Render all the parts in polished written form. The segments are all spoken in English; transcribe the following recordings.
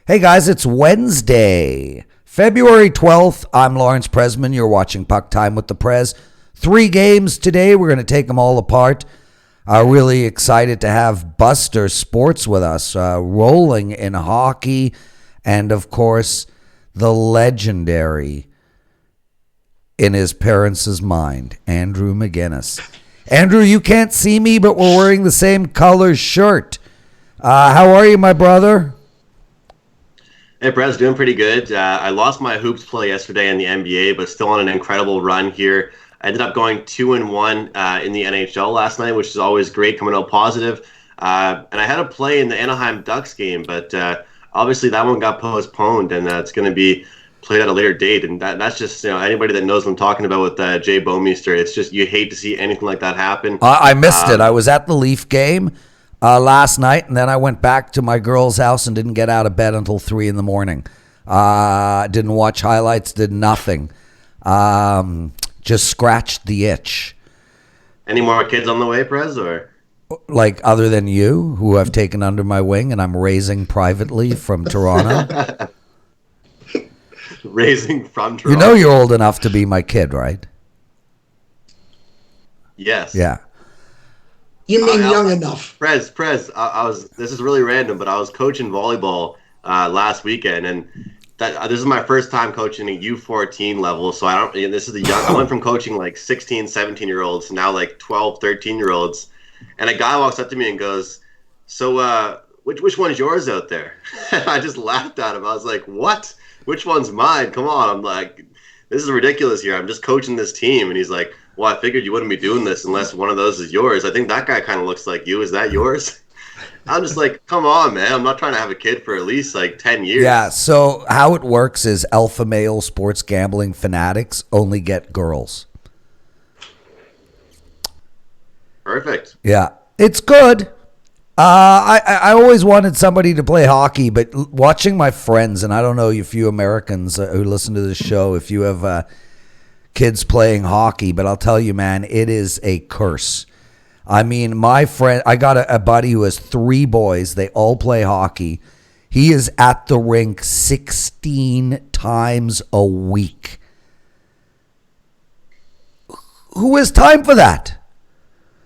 Hey guys, it's Wednesday, February 12th. I'm Lawrence Presman. You're watching Puck Time with the Prez. 3 games today. We're going to take them all apart. Really excited to have Buster Sports with us, rolling in hockey, and of course, the legendary, in his parents' mind, Andrew McInnis. Andrew, you can't see me, but we're wearing the same color shirt. How are you, my brother? Hey, Prez, doing pretty good. I lost my hoops play yesterday in the NBA, but still on an incredible run here. I ended up going 2-1 in the NHL last night, which is always great, coming out positive. And I had a play in the Anaheim Ducks game, but obviously that one got postponed, and it's going to be played at a later date. And that's just, anybody that knows what I'm talking about with Jay Baumeister, it's just you hate to see anything like that happen. I missed it. I was at the Leaf game last night, and then I went back to my girl's house and didn't get out of bed until 3 a.m. Didn't watch highlights, did nothing. Just scratched the itch. Any more kids on the way, Prez, or? Like, other than you, who I've taken under my wing and I'm raising privately from Toronto. Raising from Toronto. You know you're old enough to be my kid, right? Yes. Yeah. You mean young enough? Prez, I was. This is really random, but I was coaching volleyball last weekend, and this is my first time coaching a U14 level. So I don't. This is the young. I went from coaching like 16, 17-year-olds to now like 12, 13-year-olds, and a guy walks up to me and goes, "So, which one's yours out there?" And I just laughed at him. I was like, "What? Which one's mine? Come on!" I'm like, "This is ridiculous here. I'm just coaching this team," and he's like, "Well, I figured you wouldn't be doing this unless one of those is yours. I think that guy kind of looks like you. Is that yours?" I'm just like, come on, man. I'm not trying to have a kid for at least like 10 years. Yeah, so how it works is alpha male sports gambling fanatics only get girls. Perfect. Yeah, it's good. I always wanted somebody to play hockey, but watching my friends, and I don't know if you Americans who listen to this show, if you have kids playing hockey, but I'll tell you, man, it is a curse. I mean, my friend, I got a buddy who has 3 boys. They all play hockey. He is at the rink 16 times a week. Who has time for that?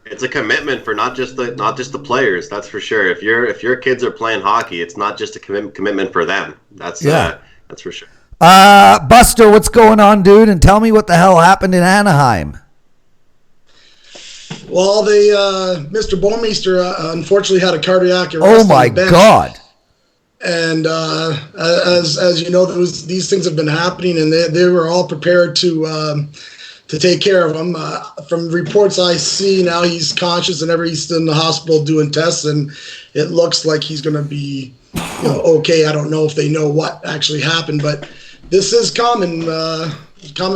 It's a commitment for not just the players. That's for sure. If your kids are playing hockey, it's not just a commitment for them. That's for sure. Buster, what's going on, dude? And tell me what the hell happened in Anaheim. Well, Mr. Baumeister unfortunately had a cardiac arrest. Oh my God! And as you know, these things have been happening, and they were all prepared to take care of him. From reports I see now, he's conscious, and he's still in the hospital doing tests, and it looks like he's going to be okay. I don't know if they know what actually happened, but this is common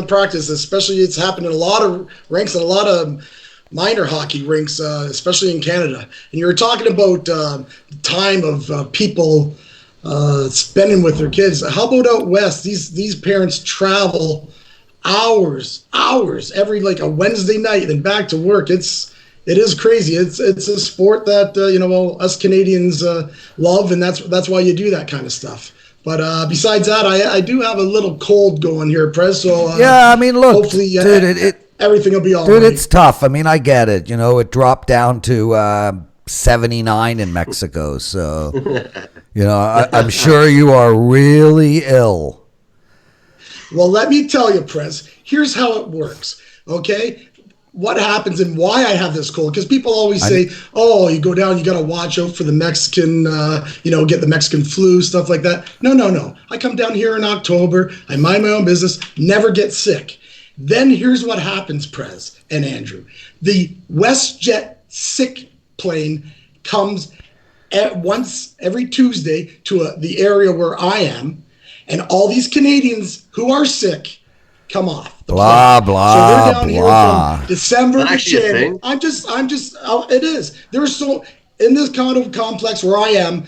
practice, especially it's happened in a lot of rinks and a lot of minor hockey rinks, especially in Canada. And you were talking about the time of people spending with their kids. How about out west? These parents travel hours every like a Wednesday night and back to work. It is crazy. It's a sport that us Canadians love, and that's why you do that kind of stuff. But besides that, I do have a little cold going here, Prez. So yeah, I mean, look, hopefully, dude, everything will be all dude, right. it's tough. I mean, I get it. It dropped down to 79 in Mexico. So, I'm sure you are really ill. Well, let me tell you, Prez, here's how it works, okay? What happens and why I have this cold, because people always say, oh, you go down, you got to watch out for the Mexican, get the Mexican flu, stuff like that. No. I come down here in October, I mind my own business, never get sick. Then here's what happens, Prez and Andrew. The WestJet sick plane comes once every Tuesday to the area where I am, and all these Canadians who are sick come off. Blah, blah, so they're down blah. Here from December to January. It is. There's in this condo complex where I am,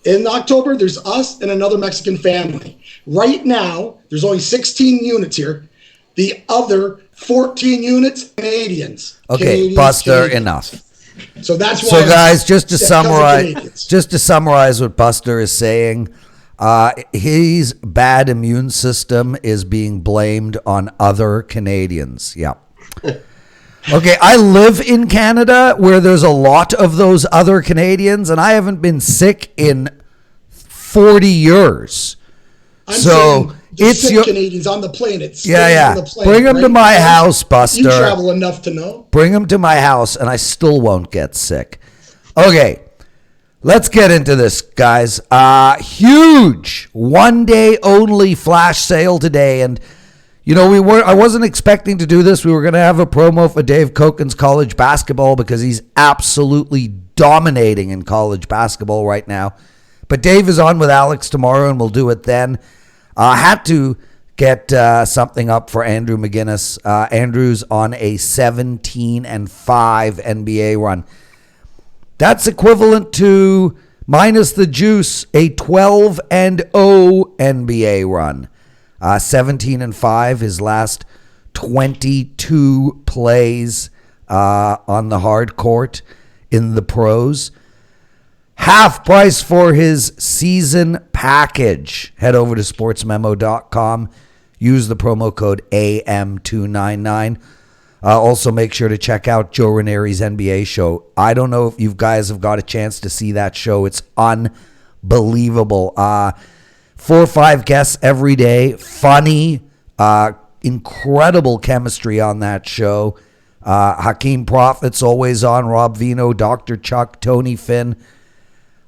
in October, there's us and another Mexican family. Right now, there's only 16 units here. The other 14 units, Canadians. Okay, Buster, enough. So that's why. So guys, just to summarize what Buster is saying, His bad immune system is being blamed on other Canadians. Yeah. Okay, I live in Canada where there's a lot of those other Canadians, and I haven't been sick in 40 years. I'm saying it's sick Canadians on the plane. It's yeah. The plane, bring them to my house, Buster. You travel enough to know. Bring them to my house, and I still won't get sick. Okay, let's get into this, guys. Huge one-day only flash sale today, and you know, I wasn't expecting to do this. We were going to have a promo for Dave Koken's college basketball because he's absolutely dominating in college basketball right now. But Dave is on with Alex tomorrow, and we'll do it then. I had to get something up for Andrew McInnis. Andrew's on a 17-5 NBA run. That's equivalent to, minus the juice, a 12-0 NBA run. 17-5, his last 22 plays on the hard court in the pros. Half price for his season package. Head over to sportsmemo.com. Use the promo code AM299. Also, make sure to check out Joe Ranieri's NBA show. I don't know if you guys have got a chance to see that show. It's unbelievable. 4 or 5 guests every day. Funny. Incredible chemistry on that show. Hakeem Prophet's always on. Rob Vino, Dr. Chuck, Tony Finn.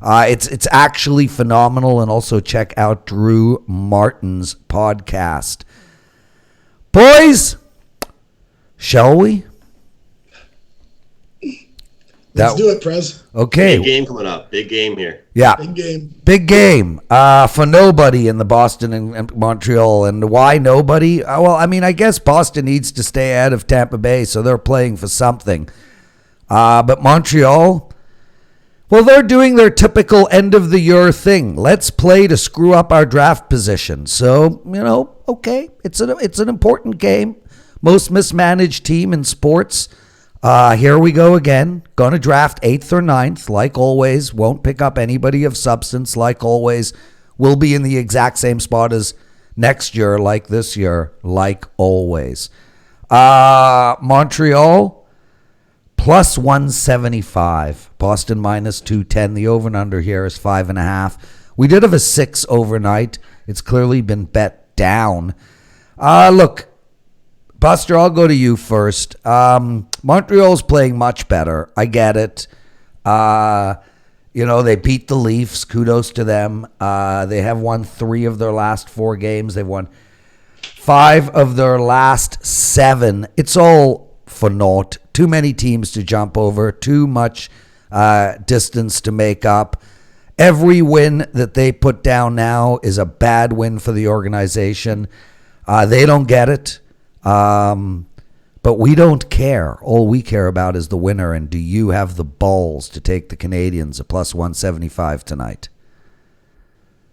It's actually phenomenal. And also check out Drew Martin's podcast. Boys, shall we? Let's do it, Prez. Okay. Big game coming up. Big game here. Yeah. Big game. For nobody in the Boston and Montreal. And why nobody? Well, I mean, I guess Boston needs to stay ahead of Tampa Bay, so they're playing for something. But Montreal, well, they're doing their typical end-of-the-year thing. Let's play to screw up our draft position. So, you know, okay, it's an important game. Most mismanaged team in sports. Here we go again. Going to draft 8th or 9th, like always. Won't pick up anybody of substance, like always. Will be in the exact same spot as next year, like this year, like always. Montreal, plus 175. Boston, minus 210. The over and under here is 5.5. We did have a 6 overnight. It's clearly been bet down. Look, Buster, I'll go to you first. Montreal's playing much better. I get it. You know, they beat the Leafs. Kudos to them. They have won 3 of their last 4 games. They've won 5 of their last 7. It's all for naught. Too many teams to jump over. Too much distance to make up. Every win that they put down now is a bad win for the organization. They don't get it. But we don't care. All we care about is the winner. And do you have the balls to take the Canadiens at plus 175 tonight?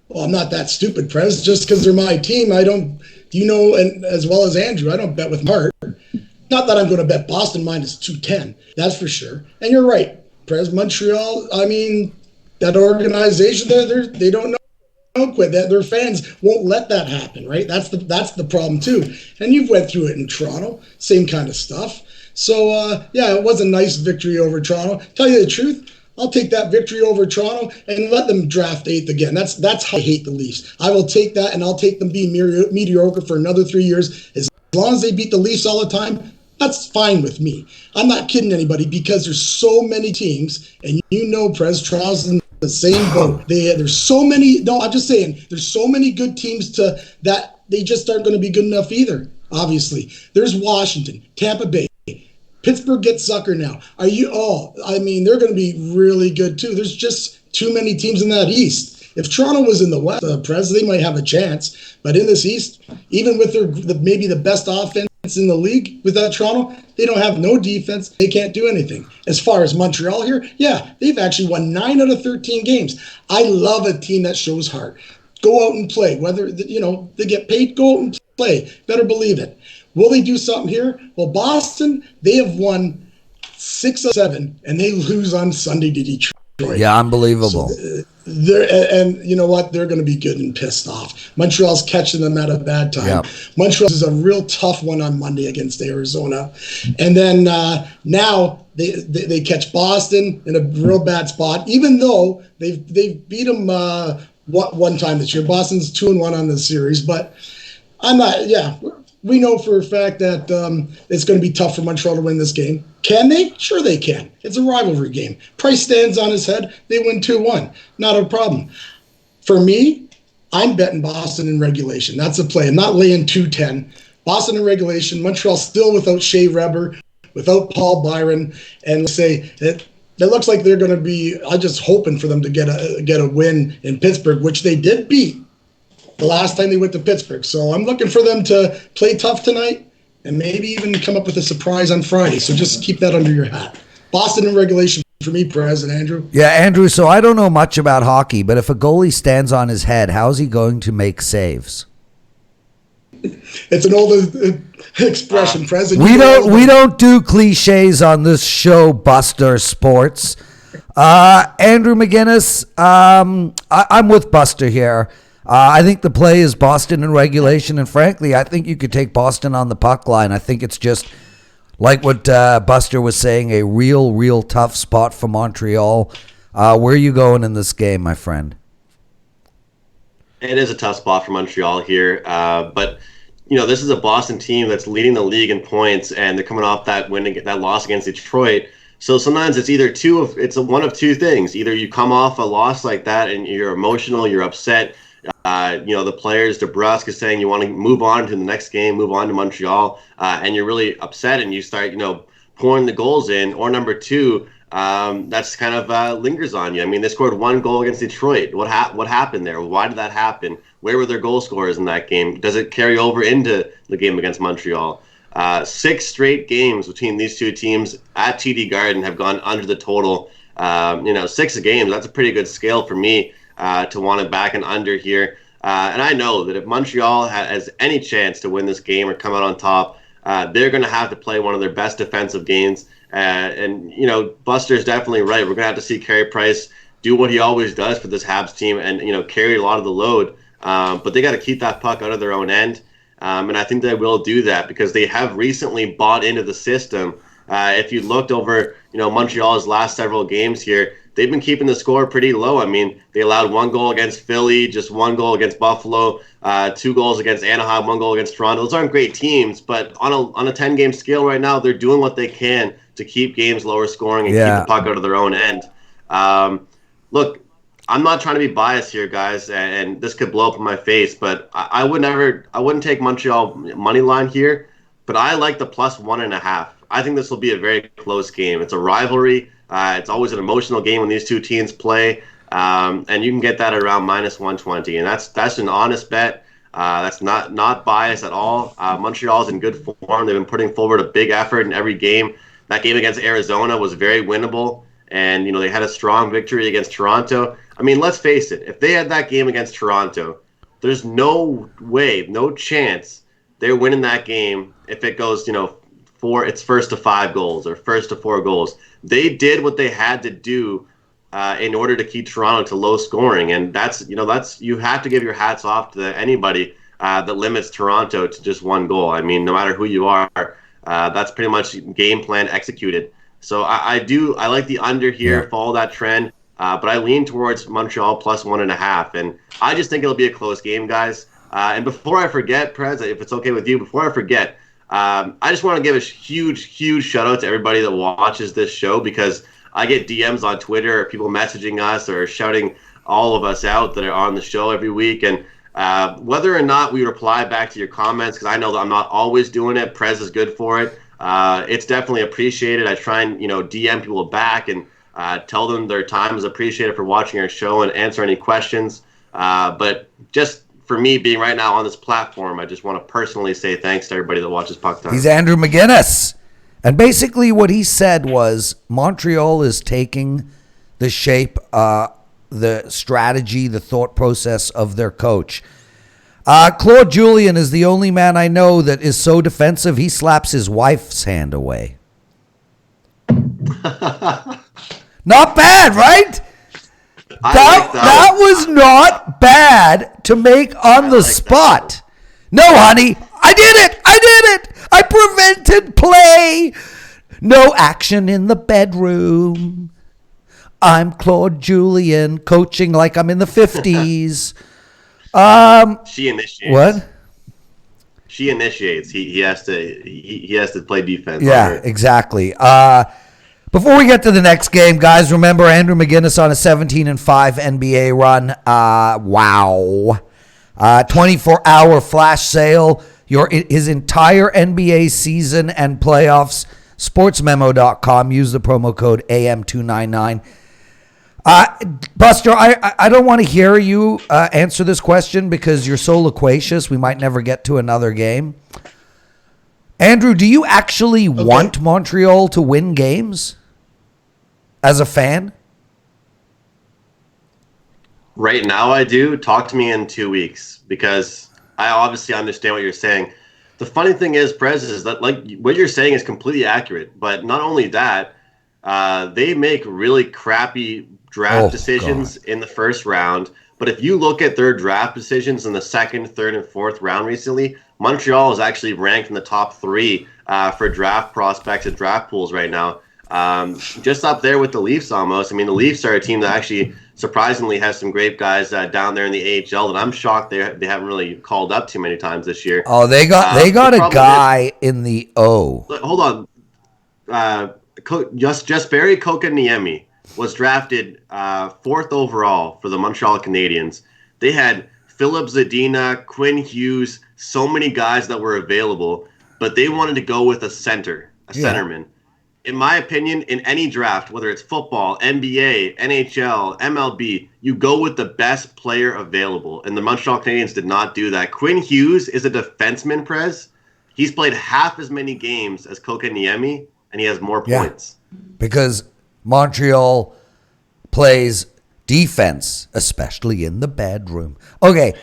Well, I'm not that stupid, Prez. Just because they're my team, I don't, and as well as Andrew, I don't bet with Mart. Not that I'm going to bet Boston minus 210. That's for sure. And you're right, Prez. Montreal, I mean, that organization, they don't know. Quit that their fans won't let that happen, right? That's the problem too. And you've went through it in Toronto, same kind of stuff. So yeah, it was a nice victory over Toronto. Tell you the truth, I'll take that victory over Toronto and let them draft 8th again. That's how I hate the Leafs. I will take that, and I'll take them being mediocre for another 3 years. As long as they beat the Leafs all the time, that's fine with me. I'm not kidding anybody, because there's so many teams, and Prez, Toronto's in the same boat. There's so many. No, I'm just saying there's so many good teams that they just aren't going to be good enough either. Obviously, there's Washington, Tampa Bay, Pittsburgh gets sucker now. I mean, they're going to be really good too. There's just too many teams in that East. If Toronto was in the West, Prez, they might have a chance. But in this East, even with maybe the best offense in the league with that Toronto, they don't have no defense. They can't do anything. As far as Montreal here, yeah, they've actually won 9 out of 13 games. I love a team that shows heart. Go out and play. Whether they get paid, go out and play. Better believe it. Will they do something here? Well, Boston, they have won 6 of 7, and they lose on Sunday to Detroit. Yeah, unbelievable. And you know what? They're going to be good and pissed off. Montreal's catching them at a bad time. Yeah. Montreal is a real tough one on Monday against Arizona. And then now they catch Boston in a real bad spot, even though they've beat them one time this year. Boston's 2-1 on the series, but I'm not. Yeah, we know for a fact that it's going to be tough for Montreal to win this game. Can they? Sure they can. It's a rivalry game. Price stands on his head. They win 2-1. Not a problem. For me, I'm betting Boston in regulation. That's a play. I'm not laying 210. Boston in regulation. Montreal still without Shea Weber, without Paul Byron, and let's say it looks like they're going to be. I'm just hoping for them to get a win in Pittsburgh, which they did beat the last time they went to Pittsburgh. So I'm looking for them to play tough tonight and maybe even come up with a surprise on Friday. So just keep that under your hat. Boston in regulation for me, Prez and Andrew. Yeah, Andrew, so I don't know much about hockey, but if a goalie stands on his head, how's he going to make saves? It's an old expression, Prez. We don't do cliches on this show, Buster Sports. Andrew McInnis, I'm with Buster here. I think the play is Boston in regulation, and frankly, I think you could take Boston on the puck line. I think it's just like what Buster was saying, a real tough spot for Montreal. Where are you going in this game, my friend? It is a tough spot for Montreal here, but this is a Boston team that's leading the league in points, and they're coming off that loss against Detroit. So sometimes it's one of two things. Either you come off a loss like that and you're emotional, you're upset. The players, DeBrusk is saying you want to move on to the next game, move on to Montreal, and you're really upset and you start, pouring the goals in. Or number two, that's kind of lingers on you. I mean, they scored one goal against Detroit. What happened there? Why did that happen? Where were their goal scorers in that game? Does it carry over into the game against Montreal? 6 straight games between these two teams at TD Garden have gone under the total. 6 games, that's a pretty good scale for me. To want it back and under here. And I know that if Montreal has any chance to win this game or come out on top, they're going to have to play one of their best defensive games. Buster's definitely right. We're going to have to see Carey Price do what he always does for this Habs team and, carry a lot of the load. But they got to keep that puck out of their own end. And I think they will do that because they have recently bought into the system. If you looked over, Montreal's last several games here, they've been keeping the score pretty low. I mean, they allowed 1 goal against Philly, just 1 goal against Buffalo, 2 goals against Anaheim, 1 goal against Toronto. Those aren't great teams, but on a 10-game scale right now, they're doing what they can to keep games lower scoring and keep the puck out of their own end. Look, I'm not trying to be biased here, guys, and this could blow up in my face, but I wouldn't take Montreal money line here, but I like the plus 1.5. I think this will be a very close game. It's a rivalry. It's always an emotional game when these two teams play, and you can get that around minus 120, and that's an honest bet. That's not biased at all. Montreal's in good form. They've been putting forward a big effort in every game. That game against Arizona was very winnable, and they had a strong victory against Toronto. I mean, let's face it. If they had that game against Toronto, there's no way, no chance they're winning that game if it goes, it's first to 5 goals or first to 4 goals. They did what they had to do in order to keep Toronto to low scoring, and that's you have to give your hats off to anybody that limits Toronto to just 1 goal. I mean, no matter who you are, that's pretty much game plan executed. So I like the under here, follow that trend, but I lean towards Montreal plus 1.5, and I just think it'll be a close game, guys. And before I forget, Prez, if it's okay with you, before I forget. I just want to give a huge shout out to everybody that watches this show because I get DMs on Twitter or people messaging us or shouting all of us out that are on the show every week. And whether or not we reply back to your comments, because I know that I'm not always doing it, Prez is good for it. It's definitely appreciated. I try and DM people back and tell them their time is appreciated for watching our show and answer any questions. But just for me being right now on this platform, I just want to personally say thanks to everybody that watches Puck Time. He's Andrew McInnis. And basically what he said was Montreal is taking the shape, the strategy, the thought process of their coach. Claude Julien is the only man I know that is so defensive, he slaps his wife's hand away. Not bad, right? That was not bad to make on the spot. No, honey, I did it. I prevented play. No action in the bedroom. I'm Claude Julien, coaching like I'm in the 50s. She initiates. What? She initiates. He has to play defense. Yeah, exactly. Before we get to the next game, guys, remember Andrew McInnis on a 17-5 NBA run. Wow. 24-hour flash sale. His entire NBA season and playoffs. Sportsmemo.com. Use the promo code AM299. Buster, I don't want to hear you answer this question because you're so loquacious. We might never get to another game. Andrew, do you actually want Montreal to win games as a fan? Right now I do. Talk to me in 2 weeks because I obviously understand what you're saying. The funny thing is, Prez, is that like what you're saying is completely accurate. But not only that, they make really crappy draft decisions in the first round. But if you look at their draft decisions in the second, third, and fourth round recently, Montreal is actually ranked in the top 3 for draft prospects and draft pools right now. Just up there with the Leafs almost. I mean, the Leafs are a team that actually surprisingly has some great guys down there in the AHL that I'm shocked they haven't really called up too many times this year. Oh, they got a guy in the O. Hold on. Jesperi Kotkaniemi was drafted 4th overall for the Montreal Canadiens. They had Philip Zadina, Quinn Hughes, so many guys that were available, but they wanted to go with a centerman. In my opinion, in any draft, whether it's football, NBA, NHL, MLB, you go with the best player available. And the Montreal Canadiens did not do that. Quinn Hughes is a defenseman, Prez. He's played half as many games as Kotkaniemi, and he has more points. Because Montreal plays defense, especially in the bedroom. Okay.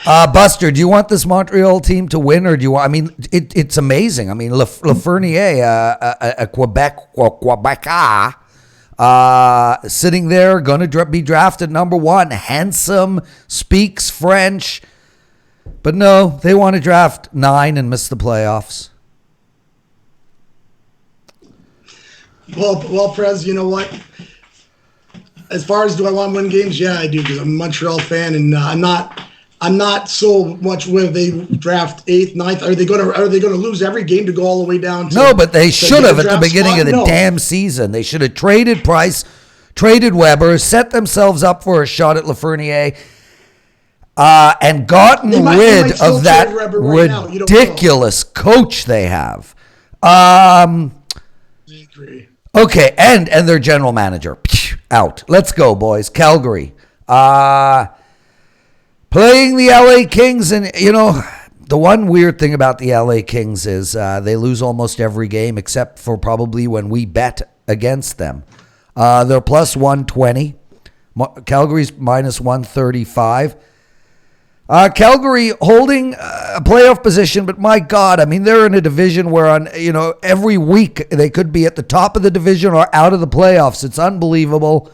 Buster, do you want this Montreal team to win, or do you want? I mean, it's amazing. I mean, Lafreniere, a Quebecer, sitting there, going to be drafted number 1. Handsome, speaks French, but no, they want to draft 9 and miss the playoffs. Well, Prez, you know what? As far as do I want to win games? Yeah, I do, because I'm a Montreal fan, and I'm not so much whether they draft 8th, 9th. Are they going to lose every game to go all the way down to? No, but they should have at the beginning of the damn season. They should have traded Price, traded Weber, set themselves up for a shot at Lafreniere, and gotten rid of that ridiculous coach they have. Okay, and their general manager out. Let's go, boys. Calgary. Playing the LA Kings, and, you know, the one weird thing about the LA Kings is they lose almost every game except for probably when we bet against them. They're plus 120. Calgary's minus 135. Calgary holding a playoff position, but my God, I mean, they're in a division where every week they could be at the top of the division or out of the playoffs. It's unbelievable.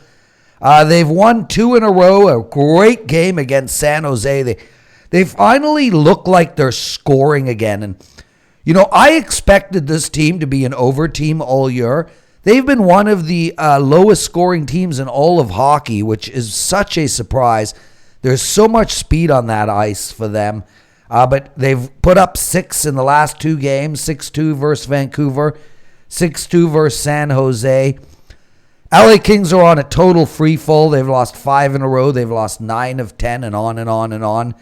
They've won 2 in a row, a great game against San Jose. They finally look like they're scoring again. And, I expected this team to be an over team all year. They've been one of the lowest scoring teams in all of hockey, which is such a surprise. There's so much speed on that ice for them. But they've put up 6 in the last 2 games, 6-2 versus Vancouver, 6-2 versus San Jose. LA Kings are on a total free fall. They've lost 5 in a row. They've lost 9 of 10 and on and on and on.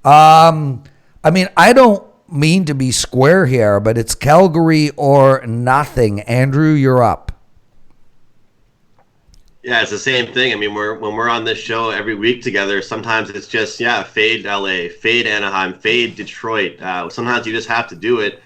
I mean, I don't mean to be square here, but it's Calgary or nothing. Andrew, you're up. Yeah, it's the same thing. I mean, when we're on this show every week together, sometimes it's just, fade LA, fade Anaheim, fade Detroit. Sometimes you just have to do it.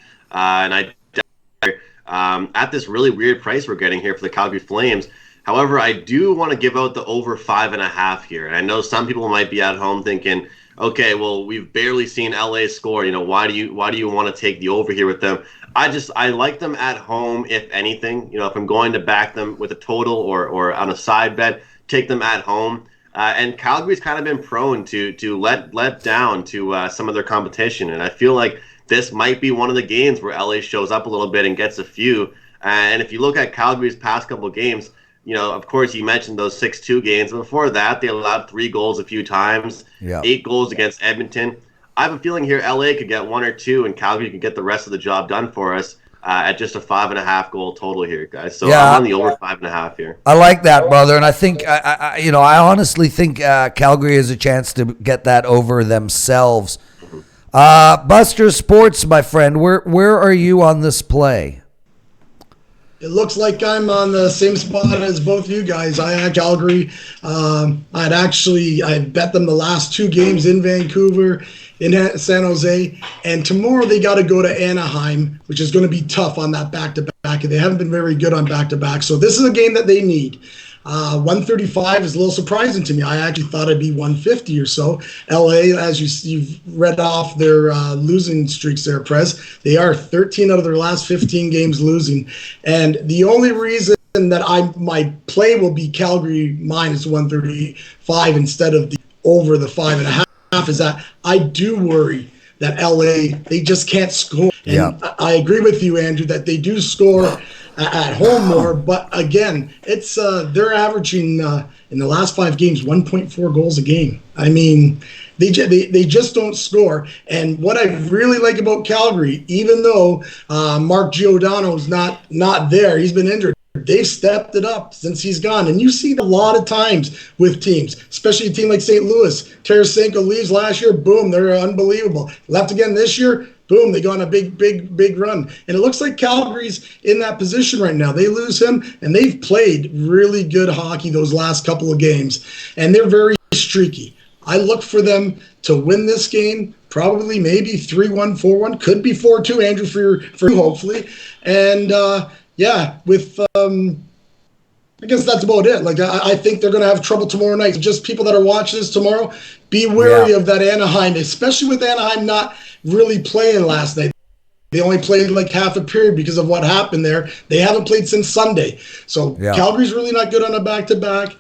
At this really weird price we're getting here for the Calgary Flames. However, I do want to give out the over 5.5 here. And I know some people might be at home thinking, okay, well, we've barely seen LA score. Why do you want to take the over here with them? I like them at home, if anything. If I'm going to back them with a total or on a side bet, take them at home. And Calgary's kind of been prone to let down to some of their competition. And I feel like this might be one of the games where LA shows up a little bit and gets a few. And if you look at Calgary's past couple of games, of course, you mentioned those 6-2 games. Before that, they allowed 3 goals a few times, 8 goals against Edmonton. I have a feeling here LA could get 1 or 2, and Calgary can get the rest of the job done for us at just a 5.5 goal total here, guys. So I'm on the over 5.5 here. I like that, brother, and I think I honestly think Calgary has a chance to get that over themselves. Buster Sports, my friend, where are you on this play? It looks like I'm on the same spot as both you guys. I had Calgary. I bet them the last 2 games in Vancouver, in San Jose, and tomorrow they got to go to Anaheim, which is going to be tough on that back-to-back. They haven't been very good on back-to-back, so this is a game that they need. 135 is a little surprising to me. I actually thought it'd be 150 or so. LA, as you've read off their losing streaks there, Prez, they are 13 out of their last 15 games losing. And the only reason that my play will be Calgary minus 135 instead of the over the 5.5 is that I do worry that LA, they just can't score. And I agree with you, Andrew, that they do score at home more, but again, it's they're averaging in the last 5 games 1.4 goals a game. I mean, they just don't score. And what I really like about Calgary, even though Mark Giordano's not there, he's been injured. They've stepped it up since he's gone. And you see it a lot of times with teams, especially a team like St. Louis. Tarasenko leaves last year, boom, they're unbelievable. Left again this year, boom, they go on a big run. And it looks like Calgary's in that position right now. They lose him, and they've played really good hockey those last couple of games. And they're very streaky. I look for them to win this game, probably maybe 3-1, 4-1, could be 4-2, Andrew, for you, hopefully. And, I guess that's about it. Like, I think they're going to have trouble tomorrow night. Just people that are watching this tomorrow, be wary of that Anaheim, especially with Anaheim not really playing last night. They only played like half a period because of what happened there. They haven't played since Sunday. So Calgary's really not good on a back-to-back.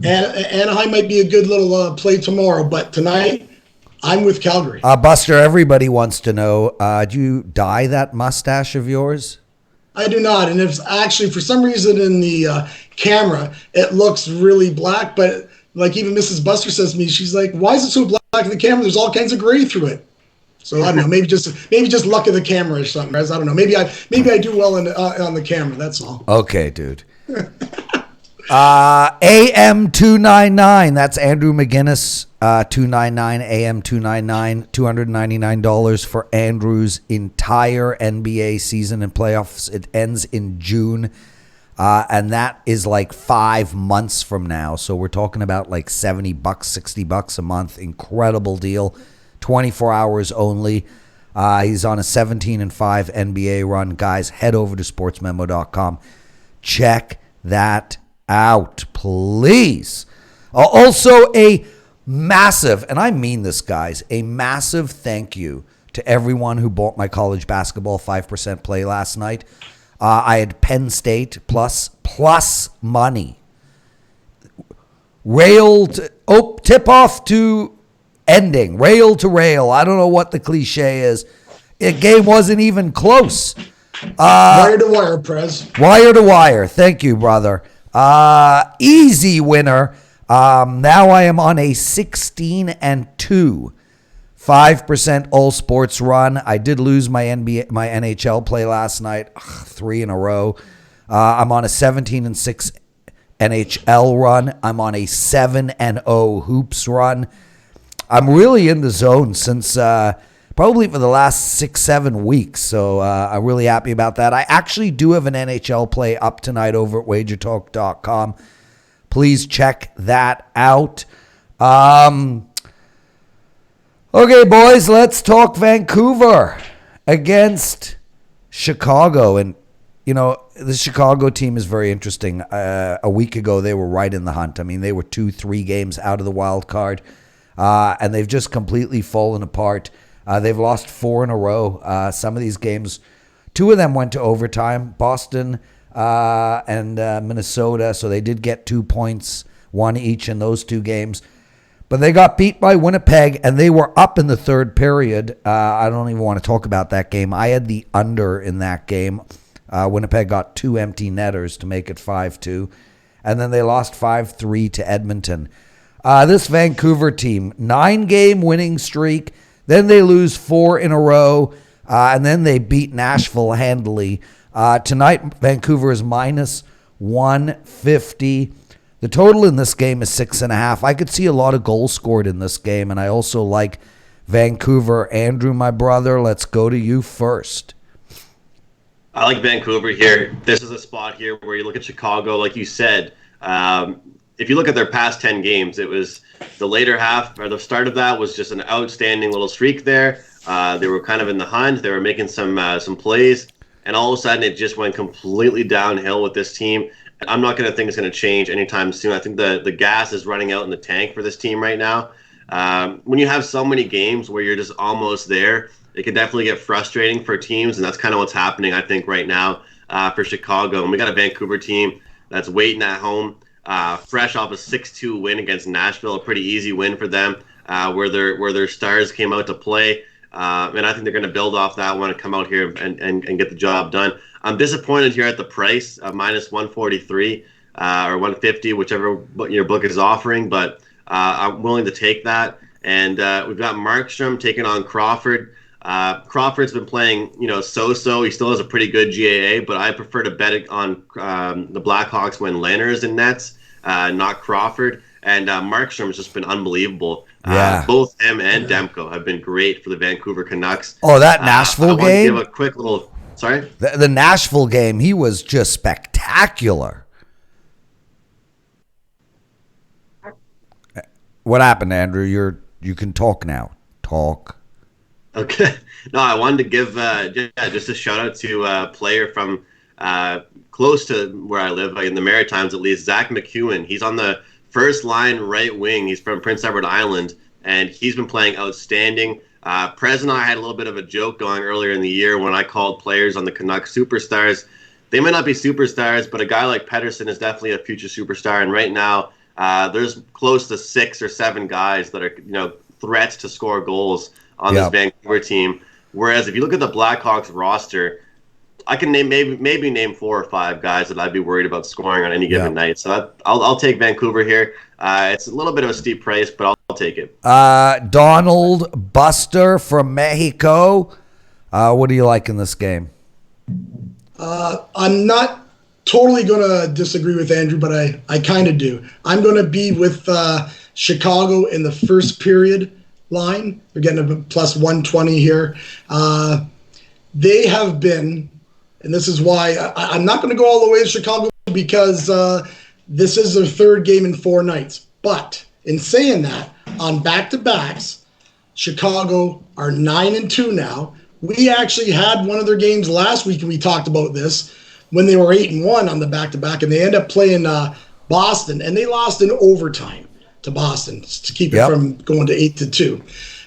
Anaheim might be a good little play tomorrow, but tonight I'm with Calgary. Buster, everybody wants to know, do you dye that mustache of yours? I do not, and it's actually, for some reason in the camera, it looks really black, but like even Mrs. Buster says to me, she's like, why is it so black in the camera? There's all kinds of gray through it. So I don't know, maybe just luck of the camera or something. I don't know. Maybe I do well on the camera, that's all. Okay, dude. AM299, that's Andrew McInnis, 299 AM299, $299 for Andrew's entire NBA season and playoffs. It ends in June, and that is like 5 months from now. So we're talking about like $70, $60 a month. Incredible deal. 24 hours only. He's on a 17-5 NBA run. Guys, head over to sportsmemo.com. Check that out, please. Also, a massive, and I mean this, guys, a massive thank you to everyone who bought my college basketball 5% play last night. I had Penn State plus money. Tip-off to ending, rail to rail. I don't know what the cliche is. The game wasn't even close. Wire to wire, Prez. Wire to wire. Thank you, brother. Easy winner. Now I am on a 16-2, 5% all sports run. I did lose my NHL play last night, 3 in a row. I'm on a 17-6 NHL run. I'm on a 7-0 hoops run. I'm really in the zone since probably for the last 6-7 weeks. So I'm really happy about that. I actually do have an NHL play up tonight over at WagerTalk.com. Please check that out. Okay, boys, let's talk Vancouver against Chicago. And, you know, the Chicago team is very interesting. A week ago, they were right in the hunt. I mean, they were 2-3 games out of the wild card. And they've just completely fallen apart. They've lost 4 in a row. Some of these games, 2 of them went to overtime. Boston and Minnesota, so they did get 2 points. won each in those 2 games. But they got beat by Winnipeg, and they were up in the third period. I don't even want to talk about that game. I had the under in that game. Winnipeg got 2 empty netters to make it 5-2. And then they lost 5-3 to Edmonton. This Vancouver team, 9-game winning streak. Then they lose 4 in a row. And then they beat Nashville handily. Tonight, Vancouver is minus 150. The total in this game is 6.5. I could see a lot of goals scored in this game, and I also like Vancouver. Andrew, my brother, let's go to you first. I like Vancouver here. This is a spot here where you look at Chicago, like you said. If you look at their past 10 games, it was the later half, or the start of that was just an outstanding little streak there. They were kind of in the hunt. They were making some plays, and all of a sudden it just went completely downhill with this team. I'm not going to think it's going to change anytime soon. I think the gas is running out in the tank for this team right now. When you have so many games where you're just almost there, it can definitely get frustrating for teams, and that's kind of what's happening, I think, right now for Chicago. And we got a Vancouver team that's waiting at home, fresh off a 6-2 win against Nashville, a pretty easy win for them, where their stars came out to play. And I think they're going to build off that one and come out here and get the job done. I'm disappointed here at the price of minus 143 or 150, whichever your book is offering, but I'm willing to take that. And we've got Markstrom taking on Crawford. Crawford's been playing, so-so. He still has a pretty good GAA, but I prefer to bet on the Blackhawks when Lehner's in nets, not Crawford. And Markstrom has just been unbelievable. Yeah. Both him and Demko have been great for the Vancouver Canucks. Oh, that Nashville game? I want to give a quick little... Sorry? The Nashville game, he was just spectacular. What happened, Andrew? You can talk now. Talk. Okay. No, I wanted to give just a shout out to a player from close to where I live, in the Maritimes at least, Zach McEwen. He's on the first line right wing. He's from Prince Edward Island, and he's been playing outstanding. Prez and I had a little bit of a joke going earlier in the year when I called players on the Canucks superstars. They might not be superstars, but a guy like Pettersson is definitely a future superstar. And right now, there's close to 6 or 7 guys that are threats to score goals on this Vancouver team. Whereas if you look at the Blackhawks roster, I can name maybe name 4 or 5 guys that I'd be worried about scoring on any given night. So I'll take Vancouver here. It's a little bit of a steep price, but I'll take it. Donald Buster from Mexico. What do you like in this game? I'm not totally going to disagree with Andrew, but I kind of do. I'm going to be with Chicago in the first period line. They're getting a plus 120 here. They have been, and this is why I'm not going to go all the way to Chicago because this is their third game in 4 nights. But in saying that, on back-to-backs, Chicago are 9-2 now. We actually had one of their games last week, and we talked about this, when they were 8-1 on the back-to-back, and they end up playing Boston, and they lost in overtime to Boston to keep it from going to 8-2.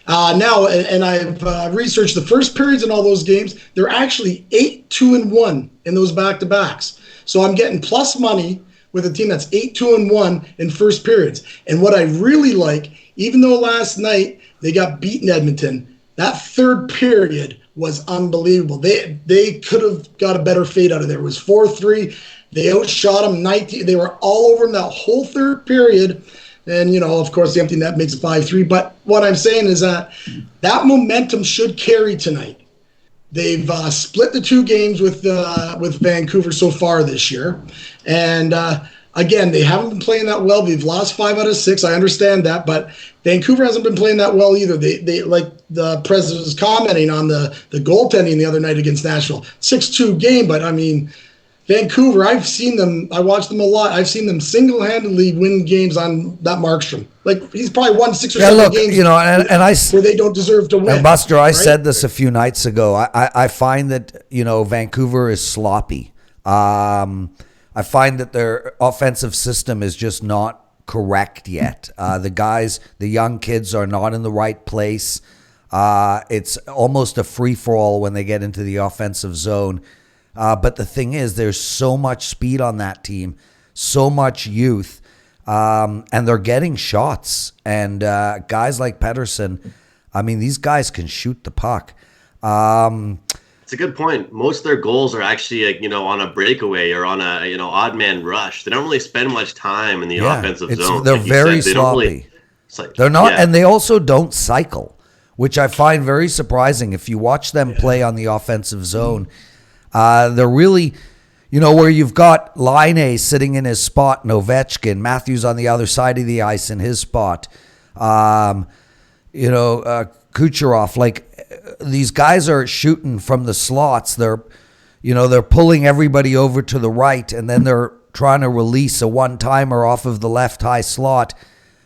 Now, and I've researched the first periods in all those games. They're actually 8-2-1 in those back-to-backs. So I'm getting plus money with a team that's 8-2-1 in first periods. And what I really like, even though last night they got beaten Edmonton, that third period was unbelievable. They could have got a better fate out of there. It was 4-3. They outshot them 19. They were all over them that whole third period. And, of course, the empty net makes it 5-3. But what I'm saying is that momentum should carry tonight. They've split the 2 games with Vancouver so far this year. And, again, they haven't been playing that well. They've lost 5 out of 6. I understand that. But Vancouver hasn't been playing that well either. They like the president was commenting on the goaltending the other night against Nashville. 6-2 game, but, I mean, Vancouver, I've seen them. I watched them a lot. I've seen them single-handedly win games on that Markstrom. Like, he's probably won 6 or 7 games where they don't deserve to win. And Buster, I said this a few nights ago. I find that, Vancouver is sloppy. I find that their offensive system is just not correct yet. The young kids are not in the right place. It's almost a free-for-all when they get into the offensive zone. But the thing is, there's so much speed on that team, so much youth. and they're getting shots. And guys like Pettersson, I mean, these guys can shoot the puck. It's a good point. Most of their goals are actually, on a breakaway or on a, odd man rush. They don't really spend much time in the offensive zone. They're very sloppy. They're not, and they also don't cycle, which I find very surprising. If you watch them play on the offensive zone, they're really, where you've got Laine sitting in his spot, and Ovechkin, Matthews on the other side of the ice in his spot, Kucherov, like these guys are shooting from the slots. They're pulling everybody over to the right, and then they're trying to release a one-timer off of the left high slot.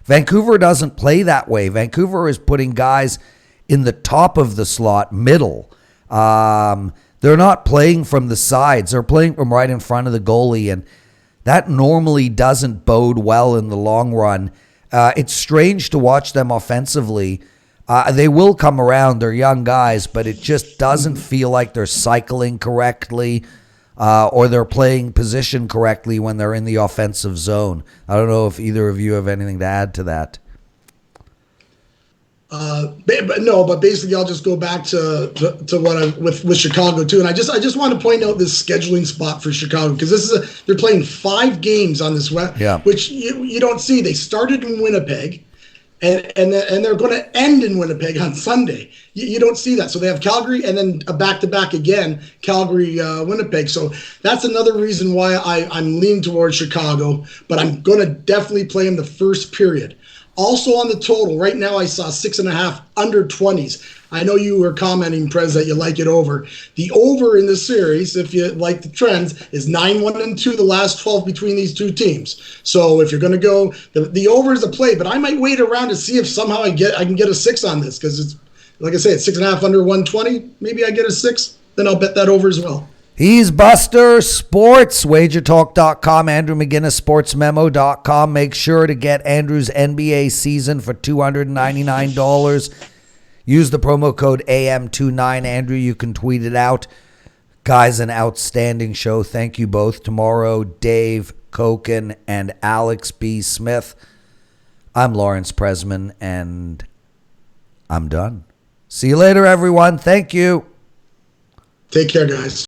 Vancouver doesn't play that way. Vancouver is putting guys in the top of the slot, middle. They're not playing from the sides. They're playing from right in front of the goalie, and that normally doesn't bode well in the long run. It's strange to watch them offensively. They will come around. They're young guys, but it just doesn't feel like they're cycling correctly or they're playing position correctly when they're in the offensive zone. I don't know if either of you have anything to add to that. But basically, I'll just go back to what with Chicago too, and I just want to point out this scheduling spot for Chicago, because they're playing 5 games on this which you don't see. They started in Winnipeg. And they're going to end in Winnipeg on Sunday. You don't see that. So they have Calgary and then a back-to-back again, Calgary-Winnipeg. So that's another reason why I'm leaning towards Chicago, but I'm going to definitely play in the first period. Also on the total, right now I saw 6.5 under 20s. I know you were commenting, Prez, that you like it over. The over in this series, if you like the trends, is 9-1-2 the last 12 between these two teams. So if you're going to go, the over is a play, but I might wait around to see if somehow I can get a 6 on this, because it's, like I say, it's 6.5 under 120. Maybe I get a 6, then I'll bet that over as well. He's Buster Sports, WagerTalk.com, Andrew McInnis, SportsMemo.com. Make sure to get Andrew's NBA season for $299. Use the promo code AM29. Andrew, you can tweet it out. Guys, an outstanding show. Thank you both. Tomorrow, Dave Koken and Alex B. Smith. I'm Lawrence Presman, and I'm done. See you later, everyone. Thank you. Take care, guys.